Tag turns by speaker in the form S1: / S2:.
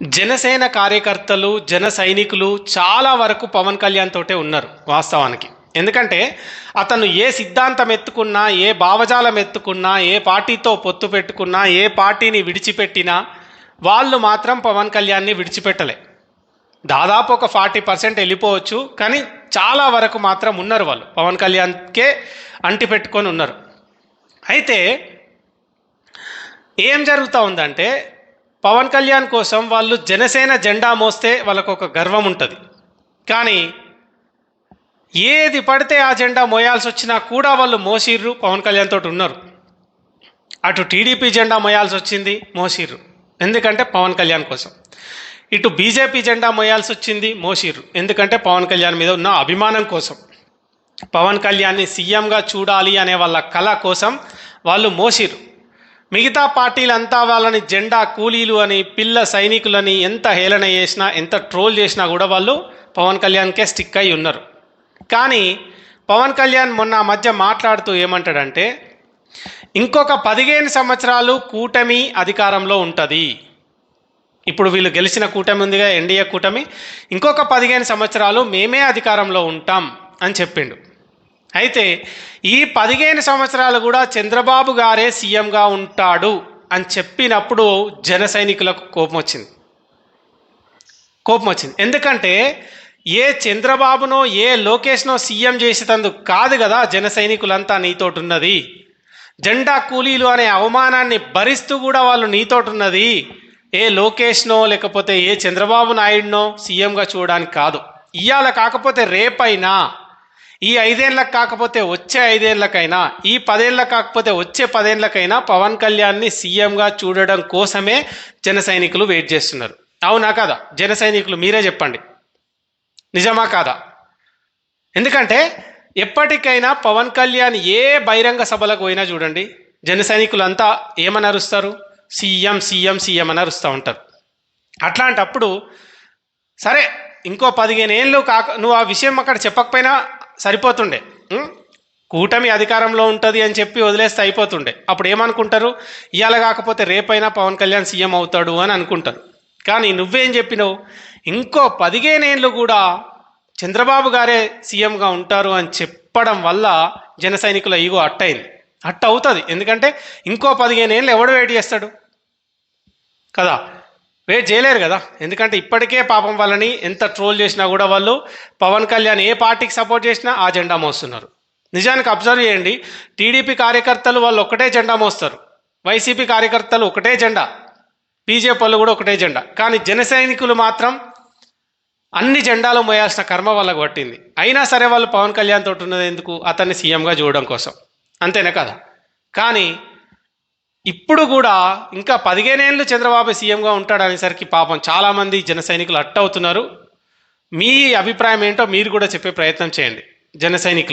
S1: జనసేన కార్యకర్తలు, జన సైనికులు చాలా వరకు పవన్ కళ్యాణ్ తోటే ఉన్నారు వాస్తవానికి. ఎందుకంటే అతను ఏ సిద్ధాంతం ఎత్తుకున్నా, ఏ భావజాలం ఎత్తుకున్నా, ఏ పార్టీతో పొత్తు పెట్టుకున్నా, ఏ పార్టీని విడిచిపెట్టినా వాళ్ళు మాత్రం పవన్ కళ్యాణ్ని విడిచిపెట్టలే. దాదాపు ఒక 40% వెళ్ళిపోవచ్చు, కానీ చాలా వరకు మాత్రం ఉన్నారు వాళ్ళు పవన్ కళ్యాణ్కే అంటిపెట్టుకొని ఉన్నారు. అయితే ఏం జరుగుతూ ఉందంటే పవన్ కళ్యాణ్ కోసం వాళ్ళు జనసేన జెండా మోస్తే వాళ్ళకు ఒక గర్వం ఉంటుంది. కానీ ఏది పడితే ఆ జెండా మోయాల్సి వచ్చినా కూడా వాళ్ళు మోసిర్రు, పవన్ కళ్యాణ్ తోటి ఉన్నారు. అటు టీడీపీ జెండా మోయాల్సి వచ్చింది, మోసిర్రు, ఎందుకంటే పవన్ కళ్యాణ్ కోసం. ఇటు బీజేపీ జెండా మోయాల్సి వచ్చింది, మోసిర్రు, ఎందుకంటే పవన్ కళ్యాణ్ మీద ఉన్న అభిమానం కోసం. పవన్ కళ్యాణ్ని సీఎంగా చూడాలి అనే వాళ్ళ కళ కోసం వాళ్ళు మోసిర్రు. మిగతా పార్టీలంతా వాళ్ళని జెండా కూలీలు అని, పిల్ల సైనికులని ఎంత హేళన చేసినా, ఎంత ట్రోల్ చేసినా కూడా వాళ్ళు పవన్ కళ్యాణ్కే స్టిక్ అయి ఉన్నారు. కానీ పవన్ కళ్యాణ్ మొన్న మధ్య మాట్లాడుతూ ఏమంటాడంటే, ఇంకొక 15 సంవత్సరాలు కూటమి అధికారంలో ఉంటుంది. ఇప్పుడు వీళ్ళు గెలిచిన కూటమి ఉందిగా, ఎన్డీఏ కూటమి, ఇంకొక 15 సంవత్సరాలు మేమే అధికారంలో ఉంటాం అని చెప్పిండు. అయితే ఈ 15 సంవత్సరాలు కూడా చంద్రబాబు గారే సీఎంగా ఉంటాడు అని చెప్పినప్పుడు జన సైనికులకు కోపం వచ్చింది. ఎందుకంటే ఏ చంద్రబాబునో ఏ లోకేష్నో సీఎం చేసేటందుకు కాదు కదా జన సైనికులంతా నీతోటున్నది. జెండా కూలీలు అనే అవమానాన్ని భరిస్తూ కూడా వాళ్ళు నీతోటున్నది ఏ లోకేష్నో లేకపోతే ఏ చంద్రబాబు నాయుడునో సీఎంగా చూడడానికి కాదు. ఇవాళ కాకపోతే రేపైనా, ఈ 5 ఏళ్ళకు కాకపోతే వచ్చే 5 ఏళ్ళకైనా, ఈ 10 ఏళ్ళకు కాకపోతే వచ్చే 10 ఏళ్ళకైనా పవన్ కళ్యాణ్ని సీఎంగా చూడడం కోసమే జన సైనికులు వెయిట్ చేస్తున్నారు. అవునా కాదా? జన సైనికులు మీరే చెప్పండి, నిజమా కాదా? ఎందుకంటే ఎప్పటికైనా పవన్ కళ్యాణ్ ఏ బహిరంగ సభలకు పోయినా చూడండి, జన సైనికులంతా ఏమని అరుస్తారు? సీఎం సీఎం సీఎం అని అరుస్తూ ఉంటారు. అట్లాంటప్పుడు సరే, ఇంకో 15 ఏళ్ళు నువ్వు ఆ విషయం అక్కడ చెప్పకపోయినా సరిపోతుండే, కూటమి అధికారంలో ఉంటుంది అని చెప్పి వదిలేస్తే అయిపోతుండే. అప్పుడు ఏమనుకుంటారు? ఇవాళ కాకపోతే రేపైనా పవన్ కళ్యాణ్ సీఎం అవుతాడు అని అనుకుంటారు. కానీ నువ్వేం చెప్పినావు? ఇంకో 15 ఏళ్ళు కూడా చంద్రబాబు గారే సీఎంగా ఉంటారు అని చెప్పడం వల్ల జన సైనికుల ఈగో అట్ట అవుతుంది. ఎందుకంటే ఇంకో 15 ఏళ్ళు ఎవడు వెయిట్ చేస్తాడు కదా? వెయిట్ చేయలేరు కదా. ఎందుకంటే ఇప్పటికే పాపం వాళ్ళని ఎంత ట్రోల్ చేసినా కూడా వాళ్ళు పవన్ కళ్యాణ్ ఏ పార్టీకి సపోర్ట్ చేసినా ఆ జెండా మోస్తున్నారు. నిజానికి అబ్జర్వ్ చేయండి, టీడీపీ కార్యకర్తలు వాళ్ళు ఒకటే జెండా మోస్తారు, వైసీపీ కార్యకర్తలు ఒకటే జెండా, బీజేపీ వాళ్ళు కూడా ఒకటే జెండా. కానీ జన సైనికులు మాత్రం అన్ని జెండాలు మోయాల్సిన కర్మ వాళ్ళకు పట్టింది. అయినా సరే వాళ్ళు పవన్ కళ్యాణ్ తోటి ఉన్నది ఎందుకు? అతన్ని సీఎంగా చూడడం కోసం, అంతేనా కదా? కానీ ఇప్పుడు కూడా ఇంకా 15 ఏళ్ళు చంద్రబాబు సీఎంగా ఉంటాడనేసరికి పాపం చాలామంది జన సైనికులు అవుతున్నారు. మీ అభిప్రాయం ఏంటో మీరు కూడా చెప్పే ప్రయత్నం చేయండి జన సైనికులు.